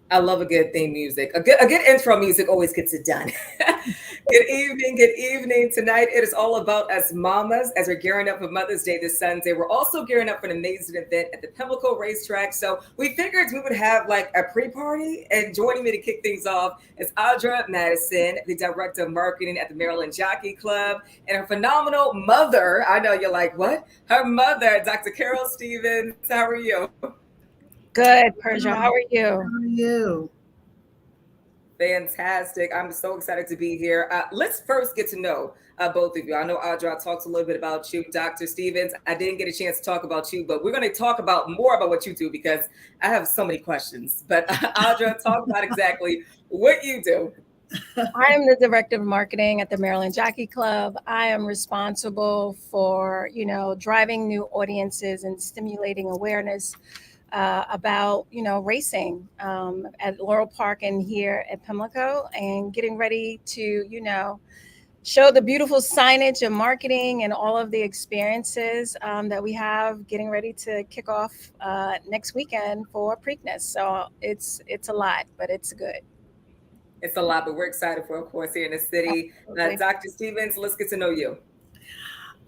I love a good theme music. A good intro music always gets it done. Good evening, good evening. Tonight it is all about us mamas as we're gearing up for Mother's Day this Sunday. We're also gearing up for an amazing event at the Pimlico Race Track. So we figured we would have like a pre-party, and joining me to kick things off is Audra Madison, the director of marketing at the Maryland Jockey Club, and her phenomenal mother. I know you're like, what? Her mother, Dr. Carole Stevens. How are you? Good, Persia. How How are you? are you? Fantastic. I'm so excited to be here. Let's first get to know both of you. I know Audra talked a little bit about you, Dr. Stevens. I didn't get a chance to talk about you, but we're going to talk about more about what you do because I have so many questions. But Audra, talk about exactly what you do. I am the director of marketing at the Maryland Jockey Club. I am responsible for, driving new audiences and stimulating awareness about, racing at Laurel Park and here at Pimlico, and getting ready to, show the beautiful signage and marketing and all of the experiences that we have getting ready to kick off next weekend for Preakness. So it's a lot, but it's good. It's a lot, but we're excited for, of course, here in the city. Absolutely. Dr. Stevens, let's get to know you.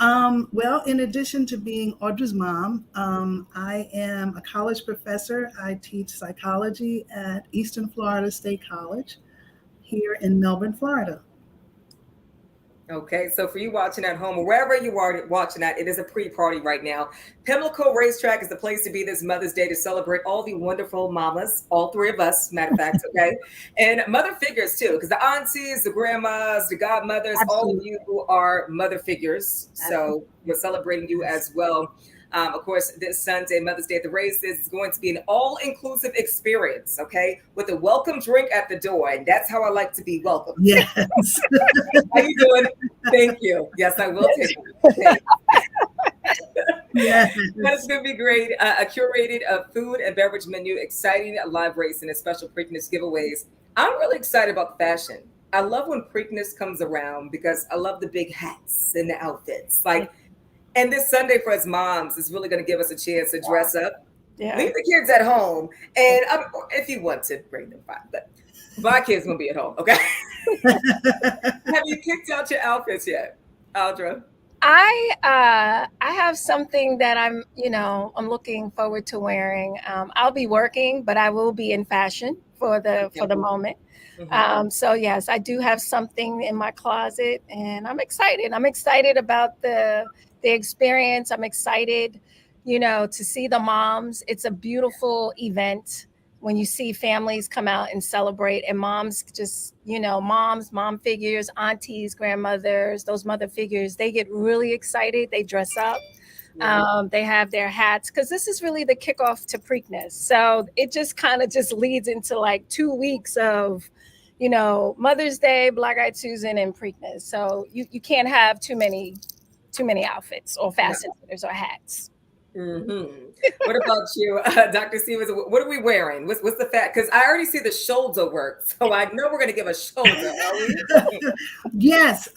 Well, in addition to being Audra's mom, I am a college professor. I teach psychology at Eastern Florida State College here in Melbourne, Florida. Okay, so for you watching at home or wherever you are watching at, it is a pre-party right now. Pimlico Racetrack is the place to be this Mother's Day to celebrate all the wonderful mamas, all three of us, matter of fact, okay? And mother figures too, because the aunties, the grandmas, the godmothers, all of Absolutely. you are mother figures. Absolutely. So we're celebrating you as well. Of course, this Sunday, Mother's Day at the races, is going to be an all-inclusive experience, okay? With a welcome drink at the door. And that's how I like to be welcomed. Yes. How you doing? Thank you. Yes, I will take it. Yes. That's going to be great. A curated food and beverage menu, exciting live racing, and special Preakness giveaways. I'm really excited about the fashion. I love when Preakness comes around because I love the big hats and the outfits. And this Sunday for us moms is really going to give us a chance to dress up. Yeah. Leave the kids at home, and if you want to bring them, fine. But my kids gonna be at home, okay? Have you picked out your outfits yet, Audra? I have something that I'm looking forward to wearing. I'll be working, but I will be in fashion for the Okay. moment. Mhm. So yes, I do have something in my closet, and I'm excited. I'm excited about the experience. I'm excited, to see the moms. It's a beautiful event when you see families come out and celebrate, and moms just, mom figures, aunties, grandmothers, those mother figures, they get really excited. They dress up. Yeah. They have their hats because this is really the kickoff to Preakness. So it just kind of just leads into like 2 weeks of, Mother's Day, Black Eyed Susan, and Preakness. So you can't have too many outfits or fasteners or hats. Hmm. What about you, Dr. Stevens? What are we wearing? What's the fact? Because I already see the shoulder work, so I know we're gonna give a shoulder. Are we? Yes.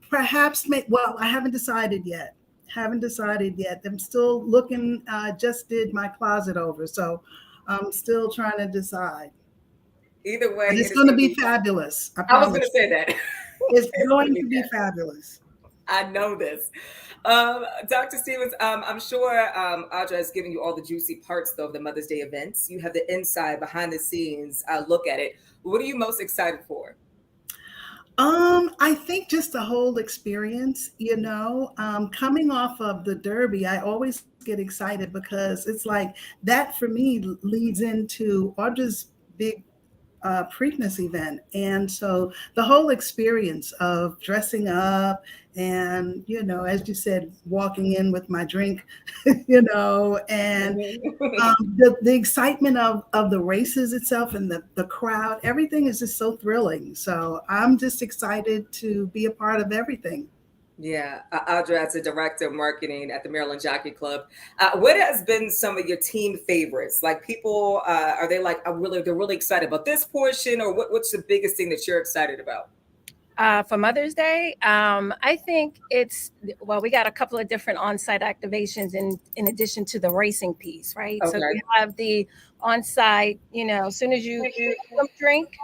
Perhaps, well, I haven't decided yet. Haven't decided yet. I'm still looking. Just did my closet over, so I'm still trying to decide. Either way, But it's it is going to gonna be be. fabulous. I I was gonna promise. say that. It's It's gonna going be to be fabulous. I know this. Dr. Stevens, I'm sure Audra has given you all the juicy parts, though, of the Mother's Day events. You have the inside, behind the scenes look at it. What are you most excited for? I think just the whole experience, coming off of the Derby, I always get excited because it's like that for me leads into Audra's big Preakness event. And so the whole experience of dressing up and, as you said, walking in with my drink, and Mhm. the excitement of the races itself and the crowd, everything is just so thrilling. So I'm just excited to be a part of everything. Yeah, Audra, as a director of marketing at the Maryland Jockey Club, what has been some of your team favorites? Like people, are they like, they're really excited about this portion, or what's the biggest thing that you're excited about? For Mother's Day, I think we got a couple of different on-site activations in addition to the racing piece, right? Okay. So we have the on-site, as soon as you drink,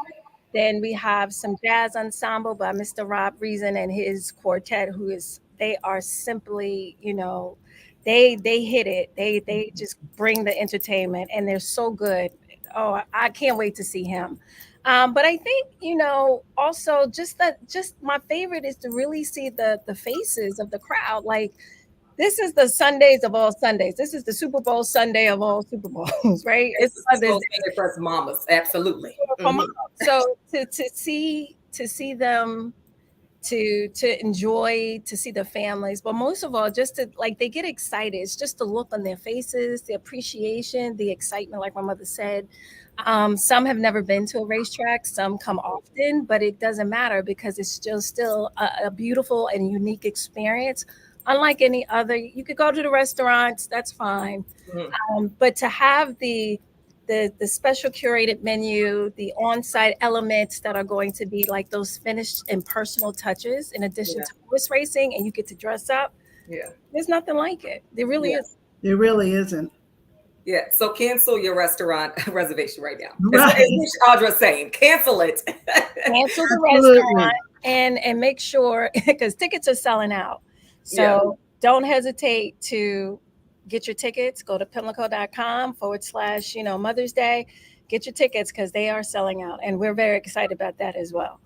then we have some jazz ensemble by Mr. Rob Reason and his quartet, they are simply, they hit it. They just bring the entertainment, and they're so good. Oh, I can't wait to see him. But I think, also just my favorite is to really see the faces of the crowd. Like, this is the Sundays of all Sundays. This is the Super Bowl Sunday of all Super Bowls, right? It's Mother's Day for us mamas, absolutely. Mm-hmm. So to see them, to enjoy, to see the families, but most of all, just to they get excited. It's just the look on their faces, the appreciation, the excitement, like my mother said. Some have never been to a racetrack, some come often, but it doesn't matter because it's still a beautiful and unique experience. Unlike any other, you could go to the restaurants, that's fine. Mm-hmm. But to have the special curated menu, the on-site elements that are going to be like those finished and personal touches, in addition to horse racing, and you get to dress up. Yeah, there's nothing like it. There really is. There really isn't. Yeah, so cancel your restaurant reservation right now. Right. As Audra's saying, cancel it. Cancel the restaurant and make sure, because tickets are selling out. So don't hesitate to get your tickets. Go to pimlico.com/Mother's Day. Get your tickets because they are selling out. And we're very excited about that as well.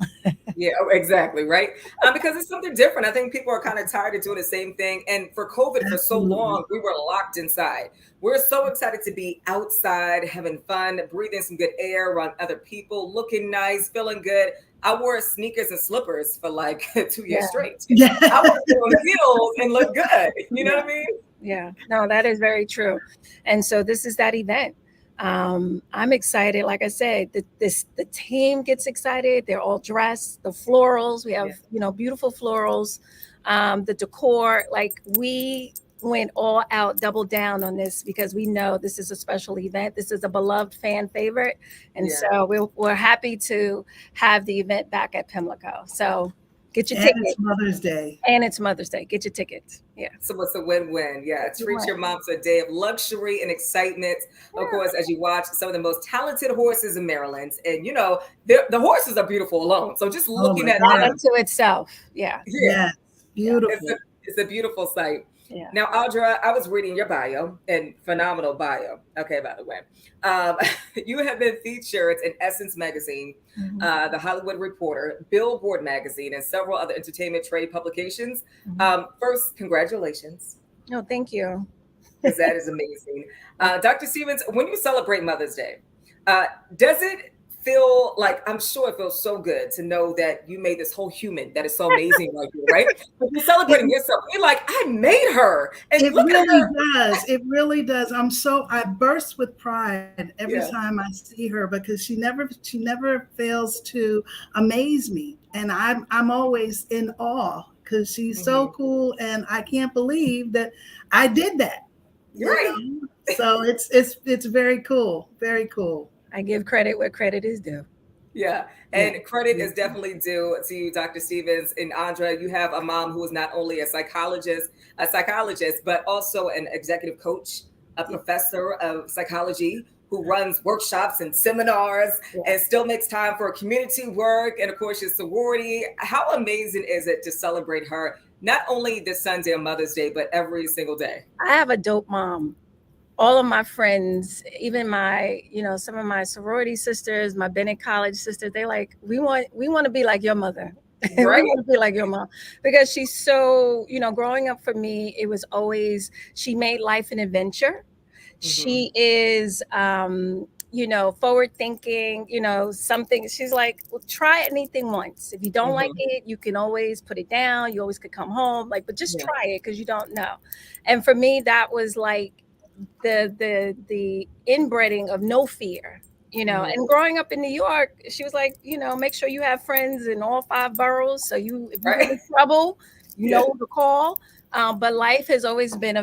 Yeah, exactly. Right. Because it's something different. I think people are kind of tired of doing the same thing. And for COVID, for so long, we were locked inside. We're so excited to be outside, having fun, breathing some good air around other people, looking nice, feeling good. I wore sneakers and slippers for like 2 years straight. Yeah. I was doing heels and look good. You know what I mean? Yeah, no, that is very true. And so this is that event. I'm excited. Like I said, the team gets excited. They're all dressed. The florals, we have, beautiful florals. The decor, we went all out, double down on this because we know this is a special event. This is a beloved fan favorite. And so we're happy to have the event back at Pimlico. So get your tickets. It's Mother's Day. And it's Mother's Day. Get your tickets. Yeah. So it's a win-win. Yeah. Treat your mom to a day of luxury and excitement. Yeah. Of course, as you watch some of the most talented horses in Maryland. And, the horses are beautiful alone. So just looking at them. To itself. Yeah. Yeah. Beautiful. It's a beautiful sight. Yeah. Now, Audra, I was reading your bio, and phenomenal bio. Okay, by the way. You have been featured in Essence Magazine, The Hollywood Reporter, Billboard Magazine, and several other entertainment trade publications. First, congratulations. Oh, thank you. Because that is amazing. Dr. Stevens, when you celebrate Mother's Day, does it feel like, I'm sure it feels so good to know that you made this whole human that is so amazing like you, right? But you're celebrating yourself. You're like, I made her. And it really does. It really does. I burst with pride every time I see her because she never fails to amaze me. And I'm always in awe because she's so cool. And I can't believe that I did that. Right. So it's very cool. Very cool. I give credit where credit is due. Yeah. And credit is definitely due to you, Dr. Stevens. And Audra, you have a mom who is not only a psychologist, but also an executive coach, a professor of psychology who runs workshops and seminars and still makes time for community work. And of course, your sorority. How amazing is it to celebrate her, not only this Sunday on Mother's Day, but every single day? I have a dope mom. All of my friends, even my, some of my sorority sisters, my Bennett College sisters, they like, we want to be like your mother. Right. We want to be like your mom because she's so, growing up for me, it was always, she made life an adventure. She is, forward thinking, something. She's like, well, try anything once. If you don't like it, you can always put it down. You always could come home, but just try it because you don't know. And for me, that was like, the inbreeding of no fear, and growing up in New York, she was like, make sure you have friends in all 5 boroughs. So if you're in trouble, know the call. But life has always been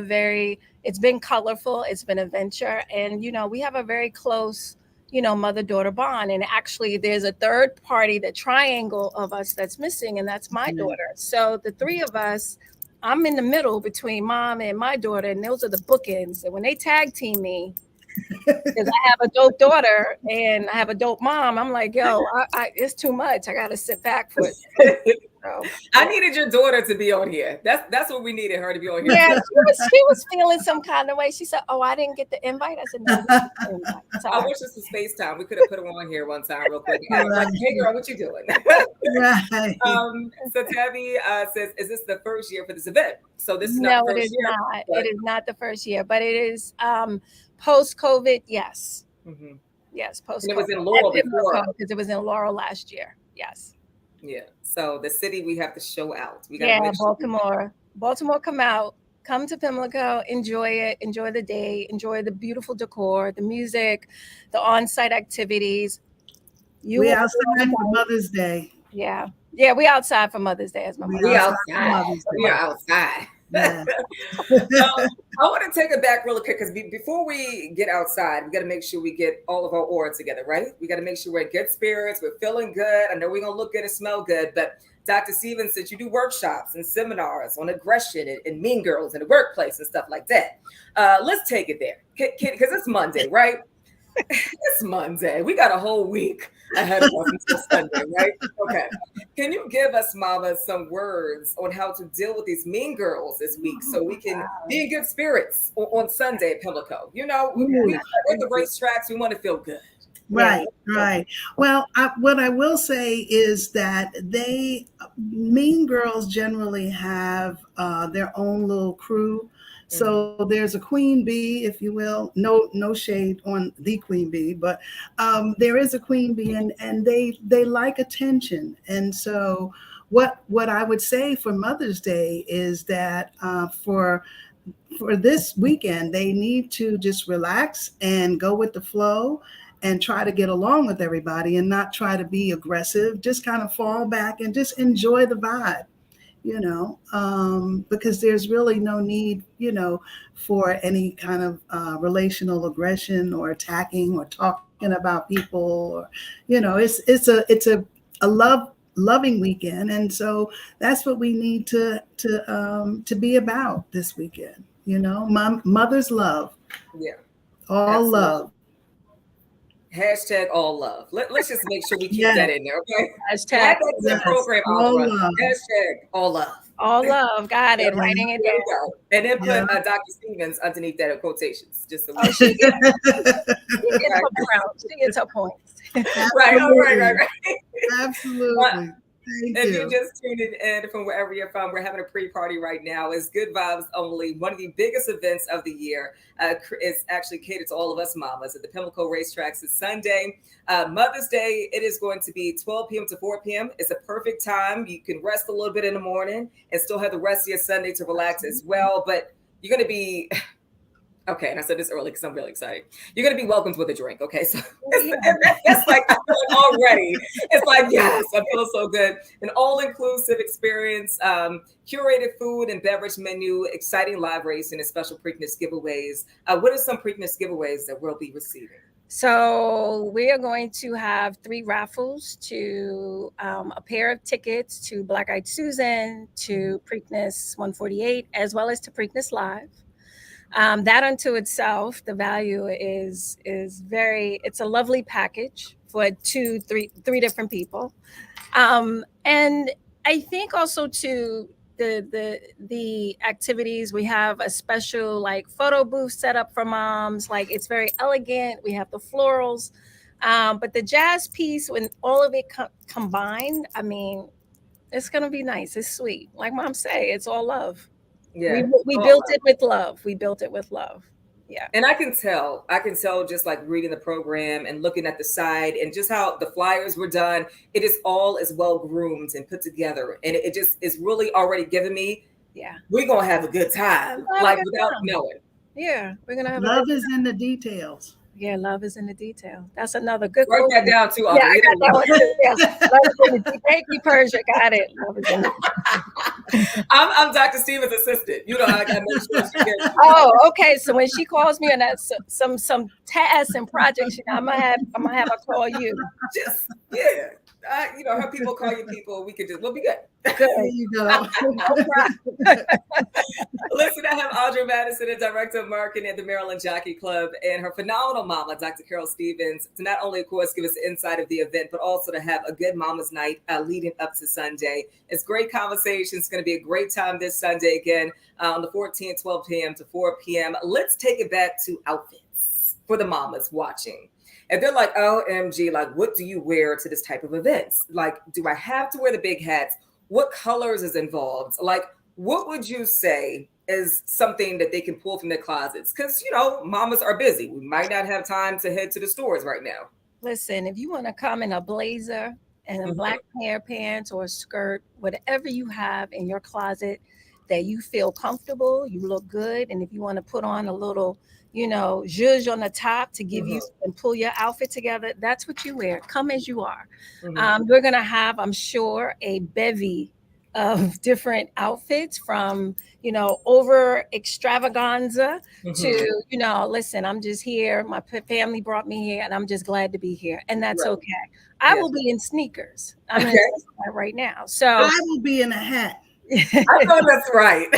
it's been colorful. It's been a venture. And, we have a very close, mother-daughter bond. And actually there's a third party, the triangle of us that's missing, and that's my daughter. So the three of us, I'm in the middle between mom and my daughter, and those are the bookends. And when they tag team me, because I have a dope daughter and I have a dope mom, I'm like, yo, it's too much. I got to sit back for it. So, I needed your daughter to be on here. That's what we needed her to be on here. Yeah, she was feeling some kind of way. She said, "Oh, I didn't get the invite." I said, "No, invite." I wish this was FaceTime. We could have put her on here one time real quick. Like, hey girl, what you doing? Right. So Tabby says, is this the first year for this event? So this is no, not the it first is year, not. but... It is not the first year, but it is post-COVID. Yes, yes, post-COVID. And it was in Laurel before, because it was in Laurel last year. Yes. Yeah. So the city we have to show out. We got to Baltimore. Baltimore, come out. Come to Pimlico. Enjoy it. Enjoy the day. Enjoy the beautiful decor, the music, the on-site activities. We outside for Mother's Day. Yeah. Yeah, we outside for Mother's Day as my mother. We outside. We are outside. Yeah. I want to take it back really quick because before we get outside, we got to make sure we get all of our aura together, right? We got to make sure we're in good spirits, we're feeling good. I know we're gonna look good and smell good, but Dr. Stevens said you do workshops and seminars on aggression and mean girls in the workplace and stuff like that. Let's take it there, because it's Monday, right? It's Monday. We got a whole week ahead of us until Sunday, right? Okay. Can you give us, Mama, some words on how to deal with these mean girls this week so we can be in good spirits on Sunday at Pimlico? We're at the racetracks. We want to feel good. Right, right. Well, what I will say is that mean girls generally have their own little crew. So there's a queen bee, if you will. No shade on the queen bee, but there is a queen bee, and they like attention. And so what I would say for Mother's Day is that for this weekend, they need to just relax and go with the flow and try to get along with everybody and not try to be aggressive. Just kind of fall back and just enjoy the vibe. Because there's really no need, for any kind of relational aggression or attacking or talking about people, or, it's a loving weekend. And so that's what we need to be about this weekend. Mother's love. Yeah. All Absolutely. Love. Hashtag all love. Let's just make sure we keep that in there, okay? Hashtag program, Audra. Hashtag all love. All love. Got it. Writing it down. And then put Dr. Stevens underneath that in quotations. Just so she gets her points. Right. Absolutely. If you're just tuning in from wherever you're from, we're having a pre-party right now. It's Good Vibes Only. One of the biggest events of the year is actually catered to all of us mamas at the Pimlico Racetracks. It's Sunday. Mother's Day, it is going to be 12 p.m. to 4 p.m. It's a perfect time. You can rest a little bit in the morning and still have the rest of your Sunday to relax as well. But you're going to be... Okay, and I said this early because I'm really excited. You're going to be welcomed with a drink, okay? So that's like, I'm feeling already. It's like, yes, I'm feeling so good. An all-inclusive experience, curated food and beverage menu, exciting live racing, and special Preakness giveaways. What are some Preakness giveaways that we'll be receiving? So we are going to have 3 raffles to a pair of tickets to Black Eyed Susan, to Preakness 148, as well as to Preakness Live. That unto itself, the value is it's a lovely package for 3 different people. And I think also to the activities, we have a special like photo booth set up for moms. Like it's very elegant. We have the florals, but the jazz piece, when all of it combined, I mean, it's going to be nice. It's sweet. Like mom say, it's all love. Yeah, we built it with love. We built it with love. Yeah. And I can tell just like reading the program and looking at the side and just how the flyers were done. It is all as well groomed and put together. And it just is really already giving me, we're going to have a good time, like without knowing. Yeah, we're going to have love is in the details. Yeah, love is in the detail. That's another good Write that down too. Yeah, I got that one too. Yeah. Love is in the detail. Thank you, Persia. Got it. Love is in the I'm Dr. Stevens' assistant. You know, I got to make sure she gets. Oh, okay. So when she calls me on that some tasks and projects, I'm gonna have her call you. Just yeah. You know, her people call you people. We'll be good. Good. There you go. Listen, I have Audra Madison, the Director of Marketing at the Maryland Jockey Club, and her phenomenal mama, Dr. Carole Stevens, to not only, of course, give us the insight of the event, but also to have a good mama's night leading up to Sunday. It's great conversation. It's going to be a great time this Sunday again on the 14th, 12 p.m. to 4 p.m. Let's take it back to outfits for the mamas watching. And they're like, OMG, like, what do you wear to this type of events? Like, do I have to wear the big hats? What colors is involved? Like, what would you say is something that they can pull from their closets? Because, you know, mamas are busy. We might not have time to head to the stores right now. Listen, if you want to come in a blazer and a black pair of pants or a skirt, whatever you have in your closet that you feel comfortable, you look good. And if you want to put on a little, you know, zhuzh on the top to give you and pull your outfit together, that's what you wear. Come as you are. We're going to have, I'm sure, a bevy of different outfits from, you know, over extravaganza to, you know, listen, I'm just here. My family brought me here and I'm just glad to be here. And that's okay. I will be in sneakers. I'm in that right now. So I will be in a hat. I know that's right.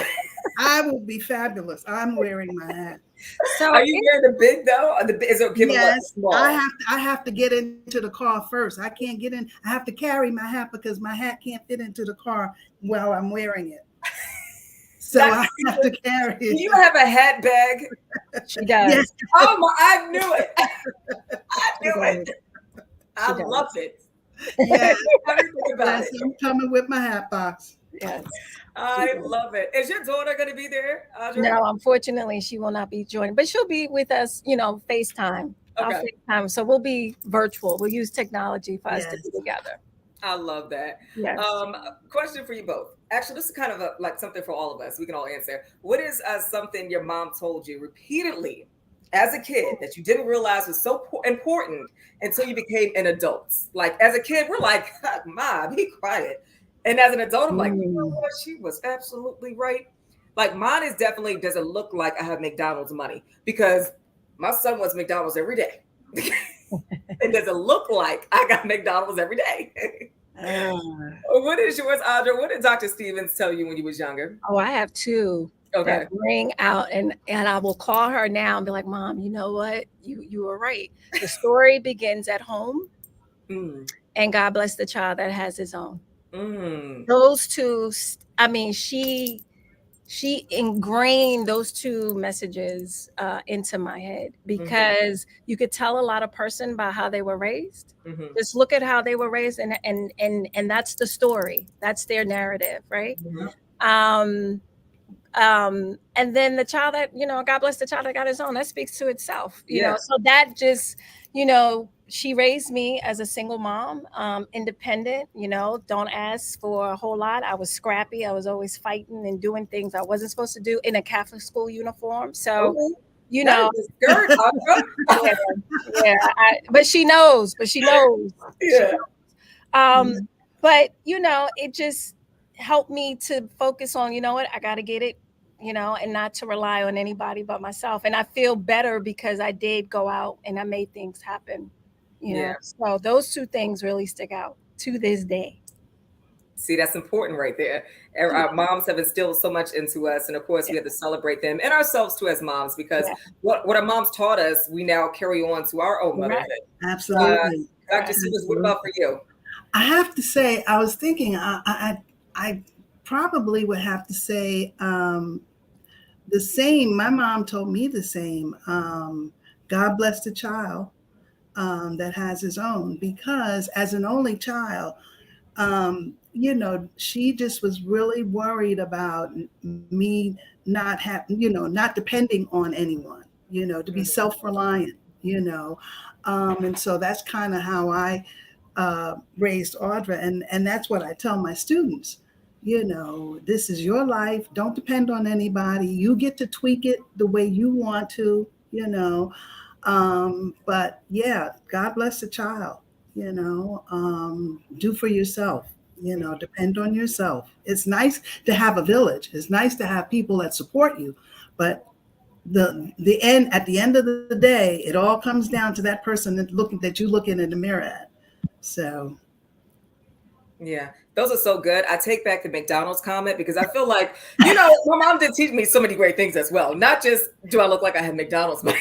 I will be fabulous. I'm wearing my hat. So are you wearing the big though? Or is it giving up small? I have to get into the car first. I can't get in. I have to carry my hat because my hat can't fit into the car while I'm wearing it. So I have to carry it. Do you have a hat bag? She does. Yes. Oh my! I knew it. I knew it. I love it. Yes. Everything about it. I'm coming with my hat box. Yes. I love it. Is your daughter going to be there, Audra? No, unfortunately, she will not be joining, but she'll be with us, you know, FaceTime. Okay. FaceTime. So we'll be virtual. We'll use technology for us to be together. I love that. Yes. Question for you both. Actually, this is kind of like something for all of us. We can all answer. What is something your mom told you repeatedly as a kid that you didn't realize was so important until you became an adult? Like as a kid, we're like, Mom, be quiet. And as an adult, I'm like, you know what? She was absolutely right. Like mine is definitely doesn't look like I have McDonald's money because my son wants McDonald's every day. It doesn't look like I got McDonald's every day. What is yours, Audra? What did Dr. Stevens tell you when you was younger? Oh, I have two. Okay. That ring out and I will call her now and be like, Mom, you know what? You were right. The story begins at home. And God bless the child that has his own. Those two, I mean, she ingrained those two messages into my head because you could tell a lot of person by how they were raised. Just look at how they were raised and that's the story. That's their narrative, right? And then the child that, you know, God bless the child that got his own, that speaks to itself, you know, so that just, you know, she raised me as a single mom, independent, you know, don't ask for a whole lot. I was scrappy. I was always fighting and doing things I wasn't supposed to do in a Catholic school uniform. So, you know, but she knows. Yeah. But, you know, it just helped me to focus on, you know what, I got to get it, you know, and not to rely on anybody but myself. And I feel better because I did go out and I made things happen. You know, so those two things really stick out to this day. See, that's important right there. Our moms have instilled so much into us. And of course, we have to celebrate them and ourselves too as moms, because what our moms taught us, we now carry on to our own motherhood. Absolutely. Dr. Stevens, what about for you? I have to say, I was thinking, I probably would have to say the same. My mom told me the same. God bless the child that has his own, because as an only child, you know, she just was really worried about me not not depending on anyone, you know, to be self-reliant, you know. And so that's kind of how I raised Audra. And that's what I tell my students, you know, this is your life. Don't depend on anybody. You get to tweak it the way you want to, you know. But yeah, God bless the child, you know, do for yourself, Depend on yourself. It's nice to have a village. It's nice to have people that support you, but at the end of the day, it all comes down to that person that you look in the mirror at. So yeah, those are so good. I take back the McDonald's comment because I feel like, my mom did teach me so many great things as well. Not just do I look like I have McDonald's, but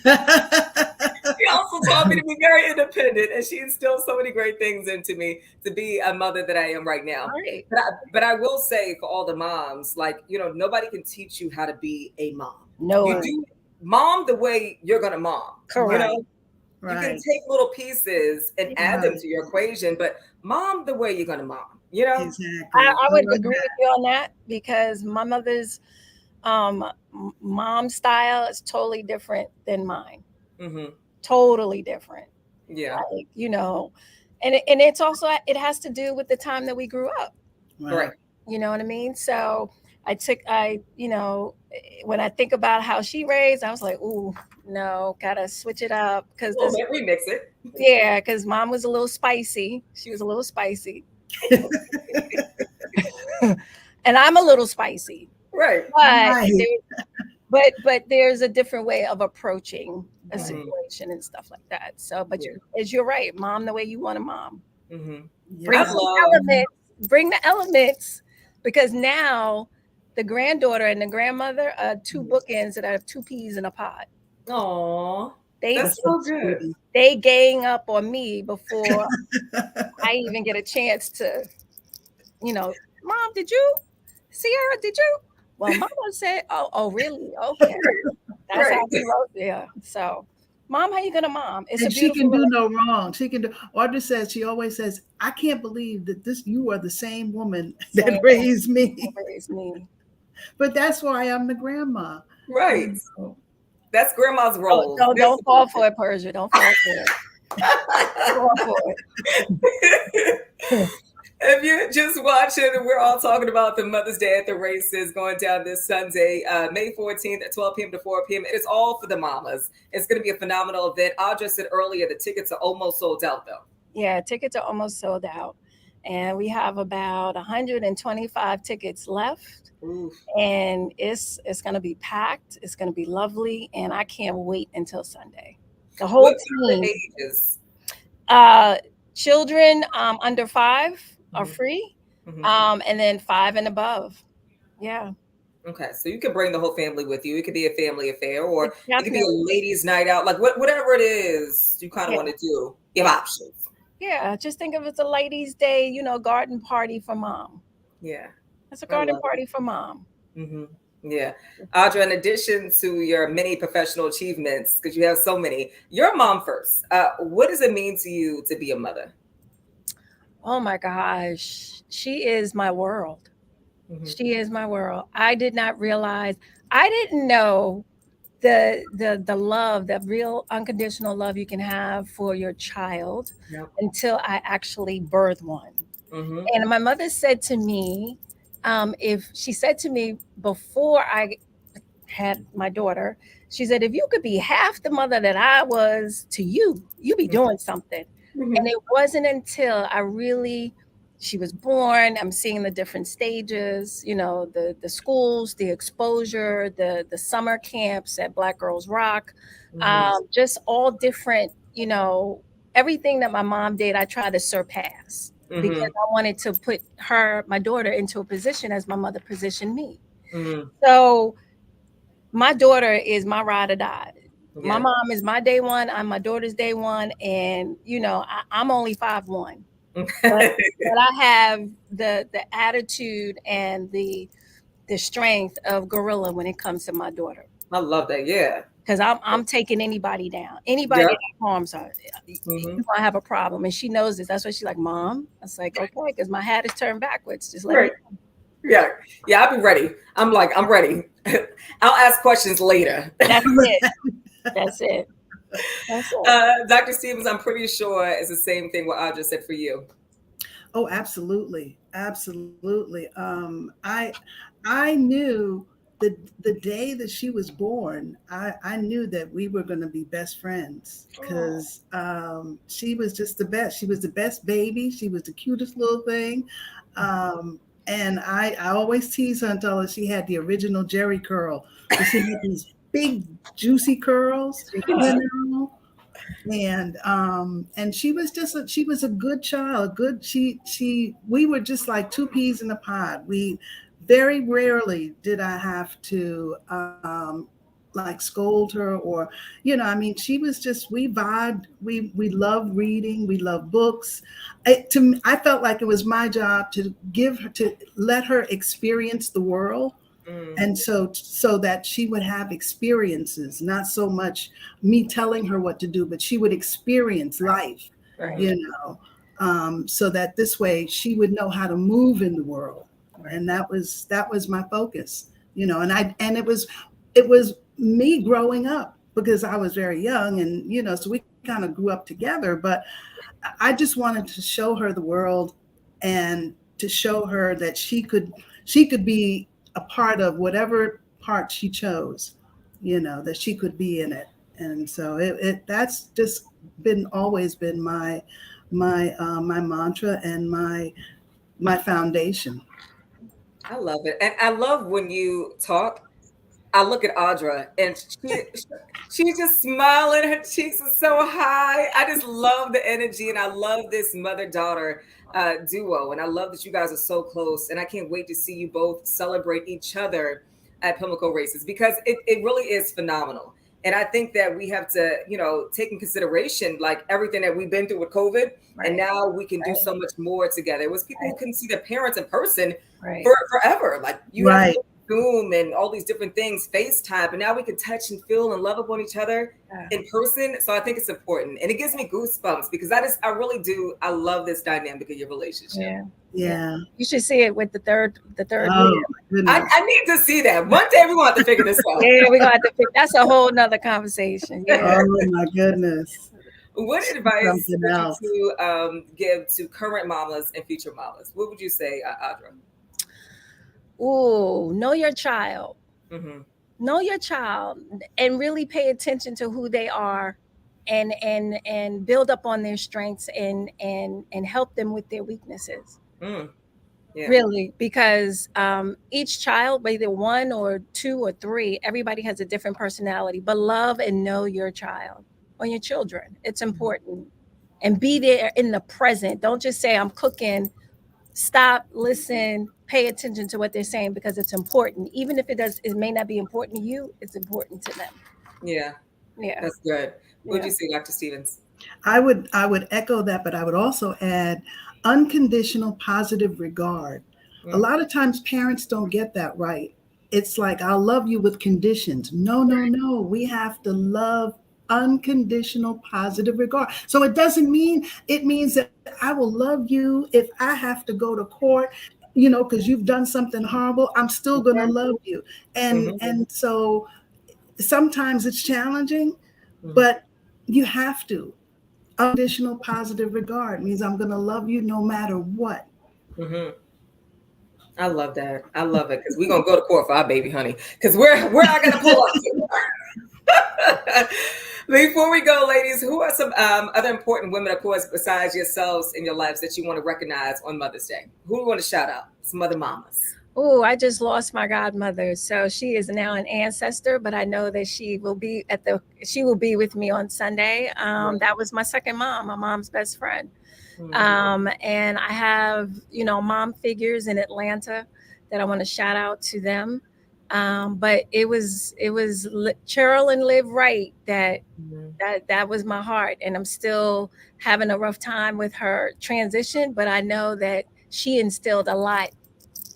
she also taught me to be very independent, and she instilled so many great things into me to be a mother that I am right now. Right. But I will say for all the moms, like, nobody can teach you how to be a mom. No. You do mom the way you're going to mom. Correct. Right. You can take little pieces and add them to your equation, but mom the way you're going to mom, Exactly. I would agree with you on that, because my mother's mom style is totally different than mine. Mm-hmm. Totally different. Yeah. Like, and it's also, it has to do with the time that we grew up. Right. You know what I mean? So when I think about how she raised, I was like, ooh, no, gotta switch it up. Because remix it. Yeah, because mom was a little spicy. She was a little spicy. And I'm a little spicy. Right. But there's a different way of approaching a situation and stuff like that. So, but you're right. Mom the way you want a mom. Mm-hmm. Bring the elements, because now the granddaughter and the grandmother are two bookends that have two peas in a pod. Aww. That's so good. They gang up on me before I even get a chance to, Mom, did you see her? Did you? Well, Mama said, oh, really? Okay. That's how we wrote there. So, Mom, how you gonna mom? And she can do no wrong. She can do. Audra says, she always says, I can't believe that you are the same woman that raised me. But that's why I'm the grandma. Right. That's grandma's role. Don't fall for it, Persia. Don't fall for it. Don't fall for it. If you're just watching, we're all talking about the Mother's Day at the races going down this Sunday, May 14th at 12 p.m. to 4 p.m. It is all for the mamas. It's going to be a phenomenal event. Audra said earlier the tickets are almost sold out, though. Yeah, tickets are almost sold out. And we have about 125 tickets left. Oof. And it's going to be packed. It's going to be lovely. And I can't wait until Sunday. The whole team. Ages? Children under 5 are free. Mm-hmm. And then 5 and above. Yeah. Okay. So you can bring the whole family with you. It could be a family affair, or it could be a ladies' night out. Like whatever it is you kind of want to do. You have options. Yeah. Just think of it as a ladies' day, garden party for mom. Yeah. It's a garden party for mom. Mm-hmm. Yeah. Audra, in addition to your many professional achievements, because you have so many, you're a mom first. What does it mean to you to be a mother? Oh my gosh. She is my world. Mm-hmm. She is my world. I did not realize, I didn't know the love, that real unconditional love you can have for your child until I actually birthed one. Mm-hmm. And my mother said to me, before I had my daughter, she said, if you could be half the mother that I was to you, you'd be doing something. Mm-hmm. And it wasn't until she was born, I'm seeing the different stages, the schools, the exposure, the summer camps at Black Girls Rock, just all different, everything that my mom did, I tried to surpass. Mm-hmm. Because I wanted to put my daughter into a position as my mother positioned me. Mm-hmm. So my daughter is my ride or die. Yeah. My mom is my day one. I'm my daughter's day one. And, I'm only 5'1". but I have the attitude and the strength of gorilla when it comes to my daughter. I love that. Yeah. Because I'm taking anybody down. Anybody that harms her, you're going to have a problem. And she knows this. That's why she's like, Mom. I was like, okay, because my hat is turned backwards. Just let me know. Yeah. Yeah, I'll be ready. I'm ready. I'll ask questions later. That's it. That's it. Dr. Stevens, I'm pretty sure it's the same thing what Audra said for you. Oh, absolutely. Absolutely. I knew the day that she was born, I knew that we were going to be best friends because she was just the best. She was the best baby. She was the cutest little thing. And I always tease her and tell her she had the original Jerry curl. She had these big, juicy curls, and she was she was a good child. We were just like two peas in a pod. We very rarely did I have to like scold her or, I mean, she was just, we vibed. We loved reading. We loved books. I felt like it was my job to let her experience the world. And so that she would have experiences, not so much me telling her what to do, but she would experience life, so that this way she would know how to move in the world. And that was my focus, and it was me growing up because I was very young and, so we kind of grew up together, but I just wanted to show her the world and to show her that she could be a part of whatever part she chose, that she could be in it. And so that's just always been my mantra and my foundation. I love it. And I love when you talk, I look at Audra and she's just smiling. Her cheeks are so high. I just love the energy and I love this mother-daughter duo. And I love that you guys are so close. And I can't wait to see you both celebrate each other at Pimlico Races because it really is phenomenal. And I think that we have to, take in consideration like everything that we've been through with COVID. Right. And now we can do so much more together. It was people who couldn't see their parents in person for forever. Like you have Zoom and all these different things, FaceTime, but now we can touch and feel and love upon each other in person. So I think it's important. And it gives me goosebumps because I really do. I love this dynamic of your relationship. Yeah. You should see it with the third oh, I need to see that. One day we're going to have to figure this out. Yeah, we're going to have to figure. That's a whole nother conversation. Yeah. Oh my goodness. What advice would you give to current mamas and future mamas? What would you say, Audra? Oh, know your child. Mm-hmm. Know your child and really pay attention to who they are and build up on their strengths and help them with their weaknesses. Really, because each child, whether one or two or three, everybody has a different personality, but love and know your child or your children. It's important. And be there in the present. Don't just say, I'm cooking. Stop, listen, pay attention to what they're saying because it's important. Even if it may not be important to you, it's important to them. Yeah. That's good. What would you say, Dr. Stevens? I would echo that, but I would also add unconditional positive regard. A lot of times parents don't get that right. It's like, I'll love you with conditions. No. We have to love unconditional positive regard. So it means that I will love you if I have to go to court, because you've done something horrible. I'm still going to love you. And so sometimes it's challenging, but you have to. Unconditional positive regard means I'm going to love you no matter what. I love that. I love it because we're going to go to court for our baby, honey, because we're not going to pull up. Before we go, ladies, who are some other important women, of course, besides yourselves in your lives that you want to recognize on Mother's Day? Who do you want to shout out? Some other mamas. Oh, I just lost my godmother. So she is now an ancestor, but I know that she will be with me on Sunday. That was my second mom, my mom's best friend. And I have, mom figures in Atlanta that I want to shout out to them. But it was Carole and Live Right that was my heart. And I'm still having a rough time with her transition, but I know that she instilled a lot.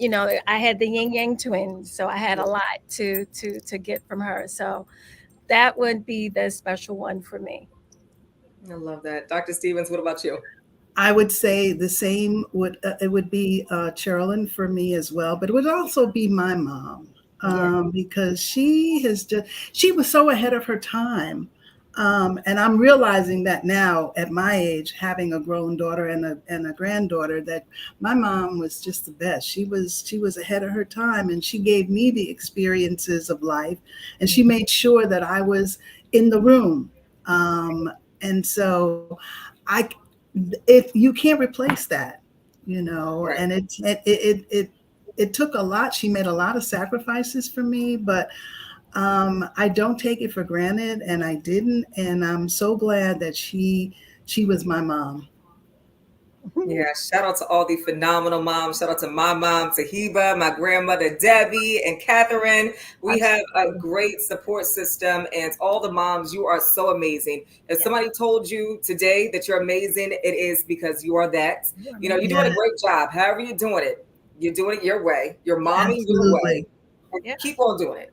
I had the yin yang twins, so I had a lot to get from her. So that would be the special one for me. I love that. Dr. Stevens, what about you? I would say the same. It would be Carolyn for me as well, but it would also be my mom because she was so ahead of her time. And I'm realizing that now at my age, having a grown daughter and a granddaughter, that my mom was just the best. She was ahead of her time, and she gave me the experiences of life, and she made sure that I was in the room. And so I, if you can't replace that, Right. and it took a lot. She made a lot of sacrifices for me, but I don't take it for granted, and I didn't. And I'm so glad that she was my mom. Yeah, shout out to all the phenomenal moms. Shout out to my mom, Tahiba, my grandmother, Debbie, and Catherine. We have a great support system, and all the moms, you are so amazing. If somebody told you today that you're amazing, it is because you are that. You're doing a great job. However you're doing it your way. You're momming your way. And keep on doing it.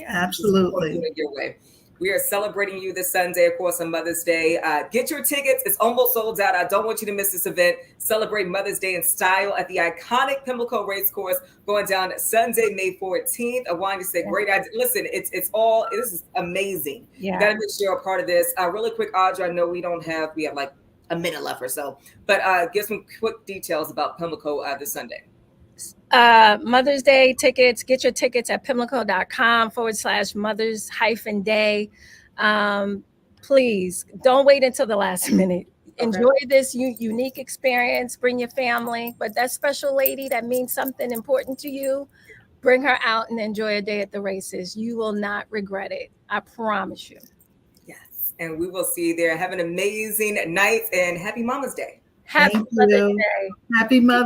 Absolutely. Keep on doing it your way. We are celebrating you this Sunday, of course, on Mother's Day. Get your tickets. It's almost sold out. I don't want you to miss this event. Celebrate Mother's Day in style at the iconic Pimlico Race Course going down Sunday, May 14th. I wanted to say, great idea. Listen, this is amazing. You got to make sure you're a part of this. Really quick, Audra, I know we have like a minute left or so, but give some quick details about Pimlico this Sunday. Mother's Day tickets, get your tickets at pimlico.com/mothers-day. Please don't wait until the last minute. Enjoy this unique experience. Bring your family, but that special lady that means something important to you, bring her out and enjoy a day at the races. You will not regret it. I promise you. Yes. And we will see you there. Have an amazing night and happy Mama's Day. Happy Mother's Day. Happy Mother's